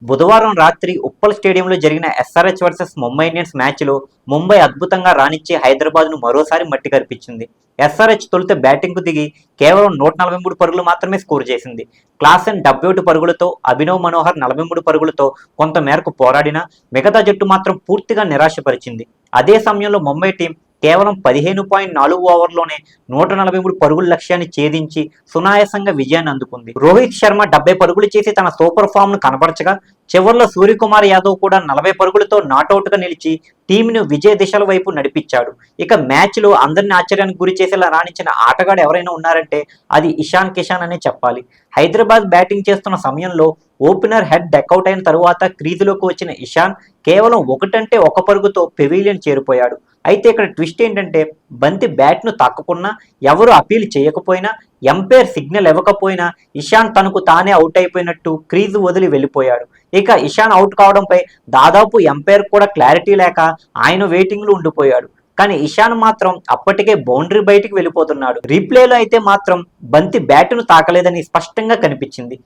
బుధవారం రాత్రి ఉప్పల్ స్టేడియంలో జరిగిన ఎస్ఆర్హెచ్ వర్సెస్ ముంబై ఇండియన్స్ మ్యాచ్లో ముంబై అద్భుతంగా రాణించి హైదరాబాద్ను మరోసారి మట్టి కరిపించింది. ఎస్ఆర్హెచ్ తొలుత బ్యాటింగ్కు దిగి కేవలం 143 పరుగులు మాత్రమే స్కోర్ చేసింది. క్లాసెన్ 71 పరుగులతో, అభినవ్ మనోహర్ 43 పరుగులతో కొంత మేరకు పోరాడినా మిగతా జట్టు మాత్రం పూర్తిగా నిరాశపరిచింది. అదే సమయంలో ముంబై టీం కేవలం 15.4 ఓవర్లోనే 143 పరుగుల లక్ష్యాన్ని ఛేదించి సునాయాసంగా విజయాన్ని అందుకుంది. రోహిత్ శర్మ 70 పరుగులు చేసి తన సూపర్ ఫామ్ ను కనబరచగా చివర్లో సూర్యకుమార్ యాదవ్ కూడా 40 పరుగులతో నాటౌట్గా నిలిచి టీంను విజయ దిశల వైపు నడిపించాడు. ఇక మ్యాచ్లో అందరిని ఆశ్చర్యానికి గురి చేసేలా రాణించిన ఆటగాడు ఎవరైనా ఉన్నారంటే అది ఇషాన్ కిషాన్ అనే చెప్పాలి. హైదరాబాద్ బ్యాటింగ్ చేస్తున్న సమయంలో ఓపెనర్ హెడ్ డెకౌట్ అయిన తరువాత క్రీజులోకి వచ్చిన ఇషాన్ కేవలం ఒకటంటే ఒక పరుగుతో పెవిలియన్ చేరిపోయాడు. అయితే ఇక్కడ ట్విస్ట్ ఏంటంటే బంతి బ్యాట్ను తాకకున్నా, ఎవరు అపీల్ చేయకపోయినా, ఎంపైర్ సిగ్నల్ ఇవ్వకపోయినా ఇషాన్ తనకు తానే అవుట్ అయిపోయినట్టు క్రీజు వదిలి వెళ్ళిపోయాడు. ఇక ఇషాన్ అవుట్ కావడంపై దాదాపు ఎంపైర్ కూడా క్లారిటీ లేక ఆయన వెయిటింగ్లో ఉండిపోయాడు. కానీ ఇషాన్ మాత్రం అప్పటికే బౌండరీ బయటికి వెళ్ళిపోతున్నాడు. రీప్లేలో అయితే మాత్రం బంతి బ్యాటును తాకలేదని స్పష్టంగా కనిపించింది.